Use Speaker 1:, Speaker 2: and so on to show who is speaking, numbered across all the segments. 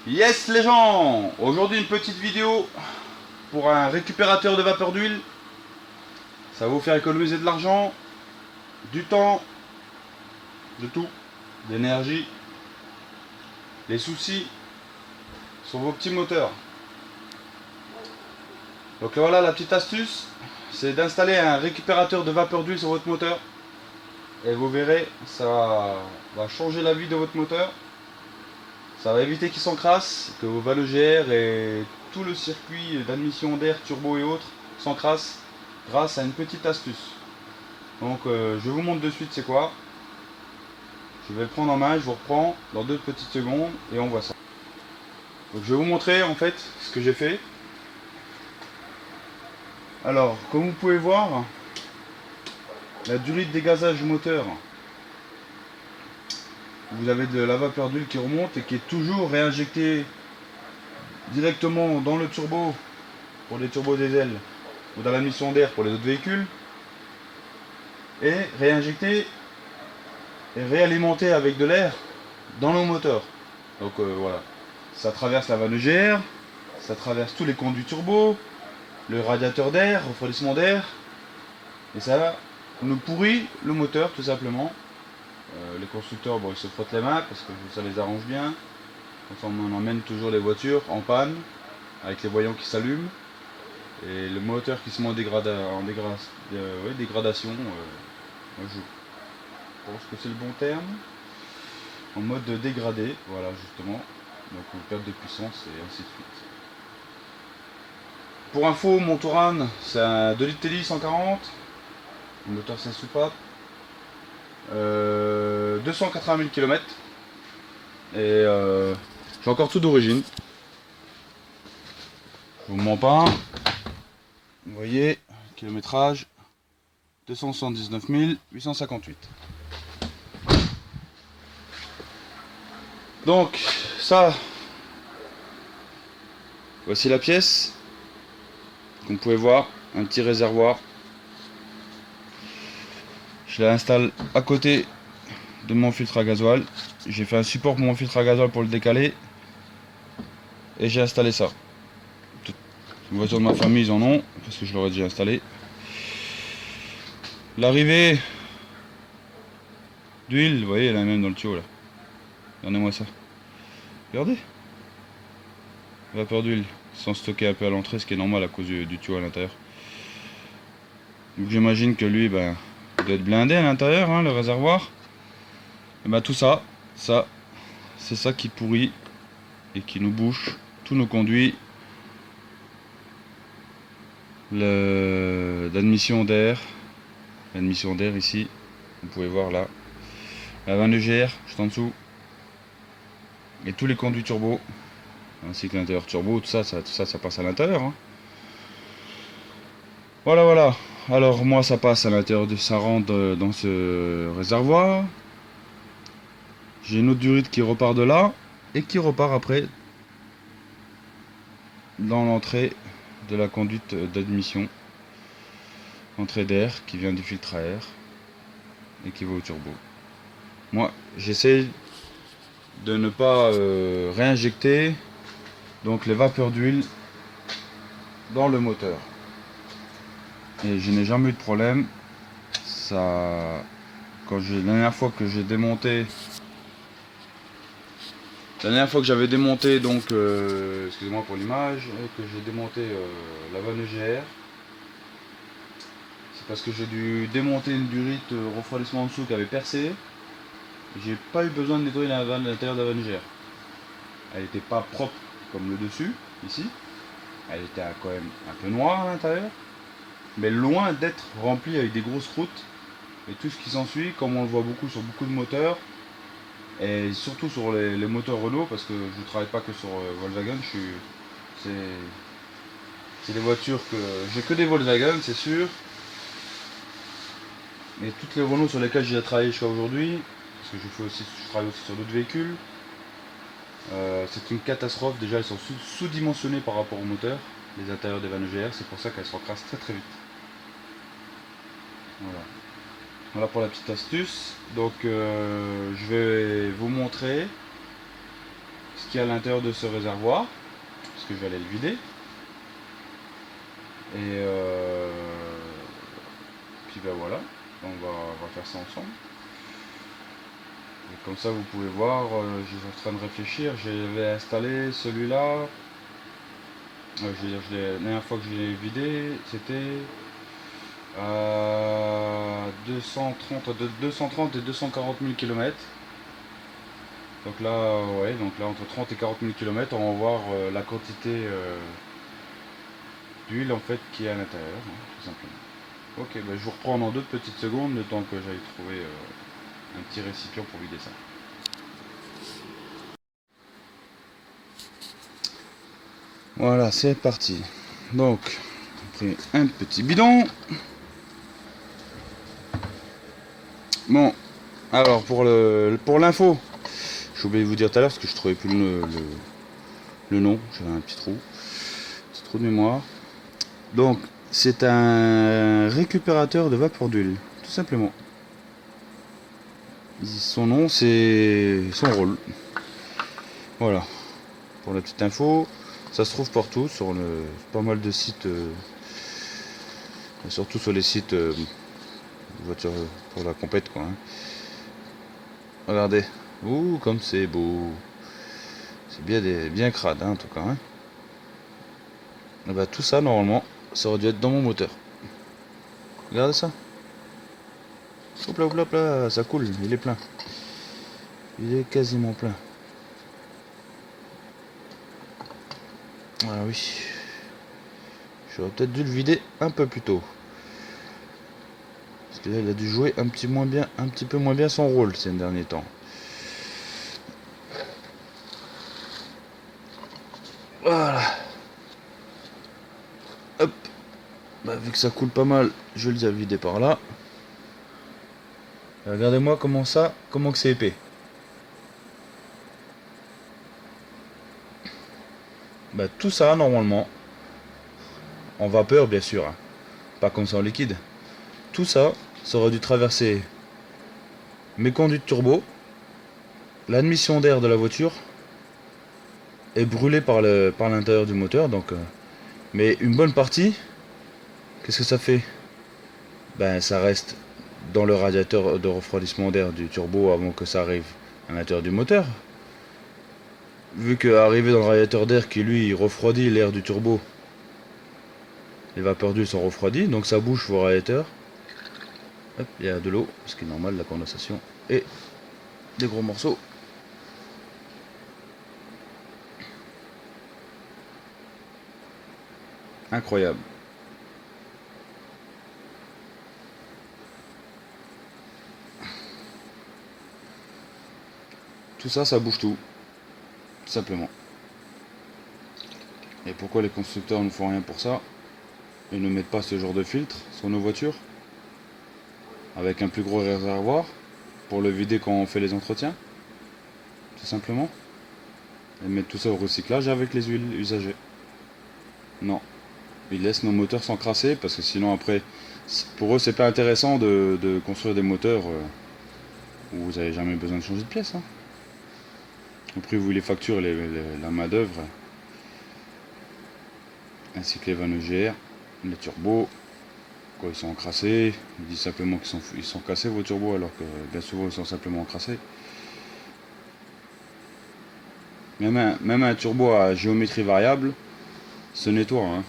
Speaker 1: Yes les gens, aujourd'hui une petite vidéo pour un récupérateur de vapeur d'huile. Ça va vous faire économiser de l'argent, du temps, de tout, d'énergie, les soucis sur vos petits moteurs. Donc voilà, la petite astuce, c'est d'installer un récupérateur de vapeur d'huile sur votre moteur. Et vous verrez, ça va changer la vie de votre moteur. Ça va éviter qu'il s'encrasse, que vos valves GR et tout le circuit d'admission d'air, turbo et autres s'encrassent grâce à une petite astuce. Donc je vous montre de suite c'est quoi. Je vais le prendre en main, je vous reprends dans 2 petites secondes et on voit ça. Donc je vais vous montrer en fait ce que j'ai fait. Alors comme vous pouvez voir, la durée de dégazage du moteur, vous avez de la vapeur d'huile qui remonte et qui est toujours réinjectée directement dans le turbo pour les turbos diesel ou dans la mission d'air pour les autres véhicules, et réinjectée et réalimentée avec de l'air dans le moteur. Donc voilà, ça traverse la vanne GR, ça traverse tous les conduits turbo, le radiateur d'air, refroidissement d'air, et ça nous pourrit le moteur tout simplement. Les constructeurs, bon, ils se frottent les mains parce que ça les arrange bien. Comme ça, on emmène toujours les voitures en panne avec les voyants qui s'allument et le moteur qui se met en, dégradation. Moi, je pense que c'est le bon terme. En mode dégradé, voilà justement. Donc on perd de puissance et ainsi de suite. Pour info, mon Touran, c'est un 2 litres TDI 140, un moteur 5 soupapes, 280 000 km, et j'ai encore tout d'origine. Je vous mens pas. Vous voyez, kilométrage 279 858. Donc ça, voici la pièce. Comme vous pouvez voir, un petit réservoir. Je l'installe à côté de mon filtre à gasoil. J'ai fait un support pour mon filtre à gasoil pour le décaler. Et j'ai installé ça. Toutes les voitures de ma famille, ils en ont, parce que je l'aurais déjà installé. L'arrivée d'huile, vous voyez, elle est même dans le tuyau là. Regardez-moi ça. Regardez. Vapeur d'huile, sans stocker un peu à l'entrée, ce qui est normal à cause du tuyau à l'intérieur. Donc j'imagine que lui, ben, il doit être blindé à l'intérieur, hein, le réservoir. Et ben tout ça, c'est ça qui pourrit et qui nous bouche tous nos conduits. L'admission d'air, ici, vous pouvez voir là, la vanne de GR juste en dessous, et tous les conduits turbo, ainsi que l'intérieur turbo, tout ça passe à l'intérieur. Hein. Voilà. Alors moi ça passe à l'intérieur ça rentre dans ce réservoir. J'ai une autre durite qui repart de là et qui repart après dans l'entrée de la conduite d'admission, entrée d'air qui vient du filtre à air et qui va au turbo. Moi j'essaie de ne pas réinjecter donc les vapeurs d'huile dans le moteur, et je n'ai jamais eu de problème. Ça, la dernière fois que j'ai démonté, j'avais démonté donc excusez-moi pour l'image, que j'ai démonté la vanne GR, c'est parce que j'ai dû démonter une durite refroidissement en dessous qui avait percé. J'ai pas eu besoin de nettoyer l'intérieur de la vanne GR. Elle n'était pas propre comme le dessus ici, elle était quand même un peu noire à l'intérieur, mais loin d'être remplie avec des grosses croûtes et tout ce qui s'ensuit, comme on le voit beaucoup sur beaucoup de moteurs, et surtout sur les moteurs Renault, parce que je ne travaille pas que sur Volkswagen. C'est des voitures que j'ai que des Volkswagen, c'est sûr, mais toutes les Renault sur lesquelles j'ai travaillé jusqu'à aujourd'hui, parce que je travaille aussi sur d'autres véhicules, c'est une catastrophe. Déjà elles sont sous-dimensionnées par rapport au moteur, les intérieurs des vannes GR, c'est pour ça qu'elles s'encrassent très vite. Voilà pour la petite astuce. Donc je vais vous montrer ce qui est à l'intérieur de ce réservoir, parce que je vais aller le vider. Et puis ben voilà, on va faire ça ensemble. Et comme ça vous pouvez voir, je suis en train de réfléchir, j'avais installé celui-là. La dernière fois que je l'ai vidé, c'était à 230 et 240 000 km. Donc là, ouais, donc là entre 30 et 40 000 km, on va voir la quantité d'huile en fait qui est à l'intérieur, hein, tout simplement. Ok, bah, je vous reprends dans 2 petites secondes, le temps que j'aille trouver un petit récipient pour vider ça. Voilà, c'est parti. Donc, j'ai pris un petit bidon. Bon, alors pour l'info, j'ai oublié de vous dire tout à l'heure parce que je trouvais plus le nom, j'avais un petit trou de mémoire. Donc, c'est un récupérateur de vapeur d'huile, tout simplement. Son nom, c'est son rôle. Voilà, pour la petite info. Ça se trouve partout, sur pas mal de sites, surtout sur les sites voitures pour la compète, quoi. Hein. Regardez, ouh, comme c'est beau. C'est bien crade, hein, en tout cas. Hein. Et bah, tout ça, normalement, ça aurait dû être dans mon moteur. Regardez ça. Hop là, hop là, hop là, ça coule, il est plein. Il est quasiment plein. Ah oui. J'aurais peut-être dû le vider un peu plus tôt. Parce que là, il a dû jouer un petit peu moins bien son rôle ces derniers temps. Voilà. Hop. Bah, vu que ça coule pas mal, je vais le vider par là. Regardez-moi comment que c'est épais. Bah, tout ça, normalement, en vapeur, bien sûr. Hein. Pas comme ça en liquide. Tout ça, ça aurait dû traverser mes conduits de turbo, l'admission d'air de la voiture, et brûler par l'intérieur du moteur. Donc, mais une bonne partie, qu'est-ce que ça fait? Ben, ça reste dans le radiateur de refroidissement d'air du turbo avant que ça arrive à l'intérieur du moteur. Vu qu'arrivé dans le radiateur d'air qui lui refroidit l'air du turbo, les vapeurs d'huile sont refroidies, donc ça bouche vos radiateurs. Hop, il y a de l'eau, ce qui est normal, la condensation, et des gros morceaux. Incroyable. Tout ça, ça bouge tout. Simplement. Et pourquoi les constructeurs ne font rien pour ça? Ils ne mettent pas ce genre de filtre sur nos voitures avec un plus gros réservoir pour le vider quand on fait les entretiens, tout simplement. Et mettre tout ça au recyclage avec les huiles usagées. Non. Ils laissent nos moteurs s'encrasser parce que sinon après, pour eux c'est pas intéressant de construire des moteurs où vous n'avez jamais besoin de changer de pièces. Hein. Au prix où ils les facturent la main d'œuvre, ainsi que les vannes EGR, les turbos, quoi, ils sont encrassés. Ils disent simplement qu'ils sont cassés vos turbos alors que bien souvent ils sont simplement encrassés. Même un turbo à géométrie variable se nettoie. Hein.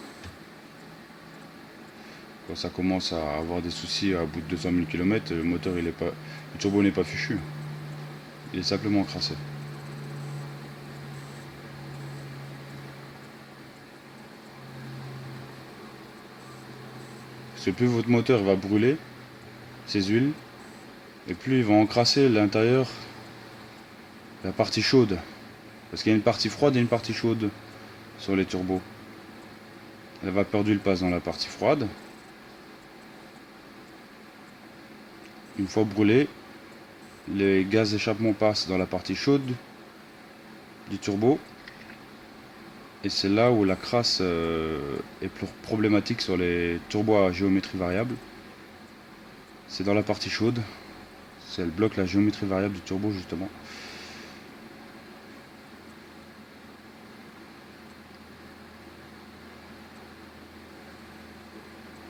Speaker 1: Quand ça commence à avoir des soucis à bout de 200 000 km, le turbo n'est pas fichu. Il est simplement encrassé. Parce que plus votre moteur va brûler ses huiles, et plus il va encrasser l'intérieur, la partie chaude. Parce qu'il y a une partie froide et une partie chaude sur les turbos. La vapeur d'huile passe dans la partie froide. Une fois brûlé, les gaz d'échappement passent dans la partie chaude du turbo. Et c'est là où la crasse est plus problématique sur les turbos à géométrie variable. C'est dans la partie chaude. Elle bloque la géométrie variable du turbo justement.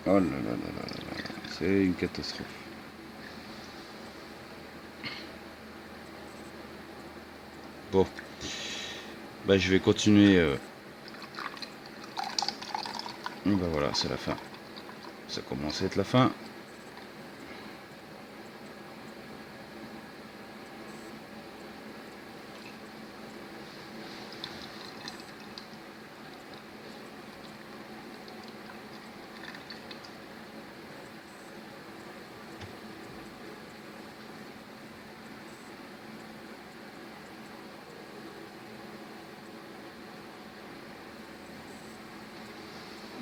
Speaker 1: Oh là là là là là là, c'est une catastrophe. Bon, bah je vais continuer. Bah voilà, c'est la fin. Ça commence à être la fin.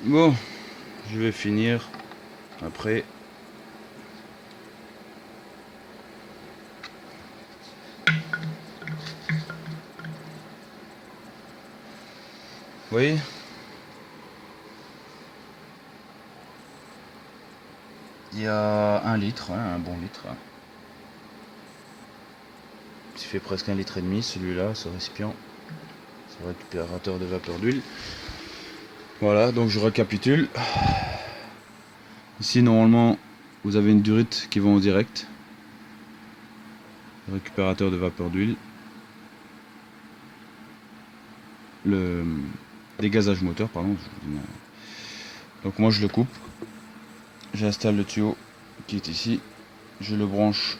Speaker 1: Bon, je vais finir après. Vous voyez, il y a 1 litre, hein, un bon litre. Il fait presque 1,5 litre celui-là, ce récipient, ce récupérateur de vapeur d'huile. Voilà, donc je récapitule. Ici, normalement, vous avez une durite qui va en direct. Le récupérateur de vapeur d'huile. Le dégazage moteur, pardon. Donc moi, je le coupe. J'installe le tuyau qui est ici. Je le branche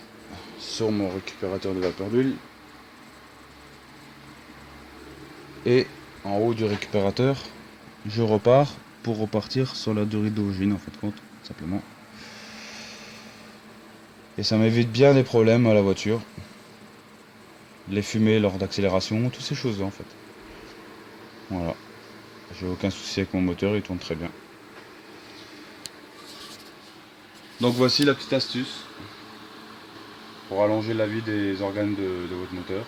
Speaker 1: sur mon récupérateur de vapeur d'huile. Et en haut du récupérateur, je repars pour repartir sur la durite d'origine, en fait, compte, simplement. Et ça m'évite bien des problèmes à la voiture. Les fumées lors d'accélération, toutes ces choses-là, en fait. Voilà. J'ai aucun souci avec mon moteur, il tourne très bien. Donc voici la petite astuce pour allonger la vie des organes de votre moteur.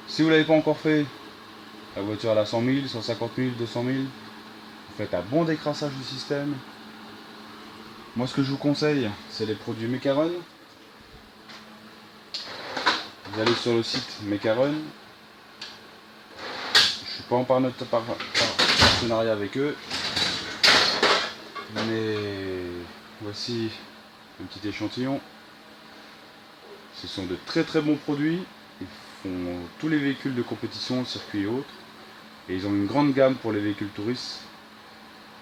Speaker 1: Si vous ne l'avez pas encore fait, la voiture elle a 100 000, 150 000, 200 000, vous faites un bon décrassage du système. Moi ce que je vous conseille, c'est les produits Mecaron. Vous allez sur le site Mecaron. Je suis pas en partenariat avec eux, mais voici un petit échantillon. Ce sont de très très bons produits. Ils font tous les véhicules de compétition, circuit et autres. Et ils ont une grande gamme pour les véhicules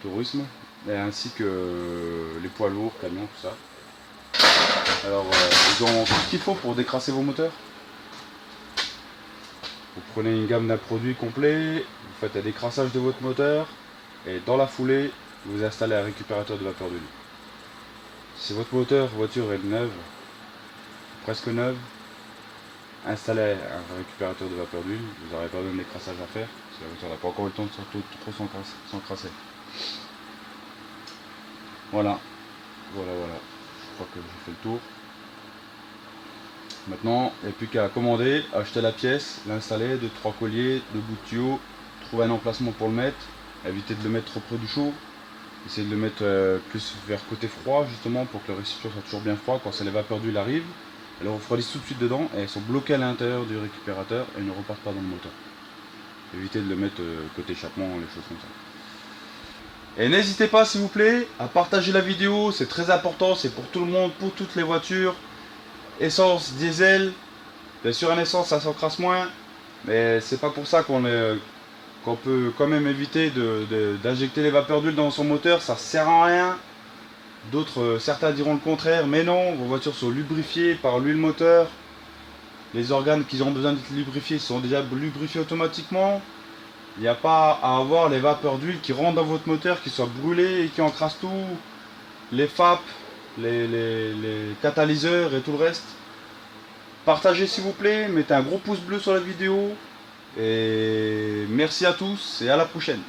Speaker 1: tourisme, ainsi que les poids lourds, camions, tout ça. Alors ils ont tout ce qu'il faut pour décrasser vos moteurs. Vous prenez une gamme d'un produit complet, vous faites un décrassage de votre moteur, et dans la foulée, vous installez un récupérateur de vapeur d'huile. Si votre voiture est neuve, presque neuve, installez un récupérateur de vapeur d'huile, vous n'aurez pas besoin de décrassage à faire, parce que la voiture n'a pas encore eu le temps de trop s'encrasser. Voilà, voilà, je crois que j'ai fait le tour. Maintenant, il n'y a plus qu'à commander, acheter la pièce, l'installer, 2-3 colliers, 2 bouts de tuyau, trouver un emplacement pour le mettre, éviter de le mettre trop près du chaud, essayer de le mettre plus vers côté froid justement pour que le récipient soit toujours bien froid quand les vapeurs d'huile arrivent. Elles refroidissent tout de suite dedans et elles sont bloquées à l'intérieur du récupérateur et ne repartent pas dans le moteur. Évitez de le mettre côté échappement, les choses comme ça. Et n'hésitez pas s'il vous plaît à partager la vidéo, c'est très important, c'est pour tout le monde, pour toutes les voitures. Essence, diesel, bien sûr en essence ça s'encrasse moins, mais c'est pas pour ça qu'on peut quand même éviter d'injecter les vapeurs d'huile dans son moteur, ça sert à rien. D'autres, certains diront le contraire, mais non, vos voitures sont lubrifiées par l'huile moteur. Les organes qui ont besoin d'être lubrifiés sont déjà lubrifiés automatiquement. Il n'y a pas à avoir les vapeurs d'huile qui rentrent dans votre moteur, qui soient brûlées et qui encrassent tout. Les FAP, les catalyseurs et tout le reste. Partagez s'il vous plaît, mettez un gros pouce bleu sur la vidéo. Et merci à tous et à la prochaine.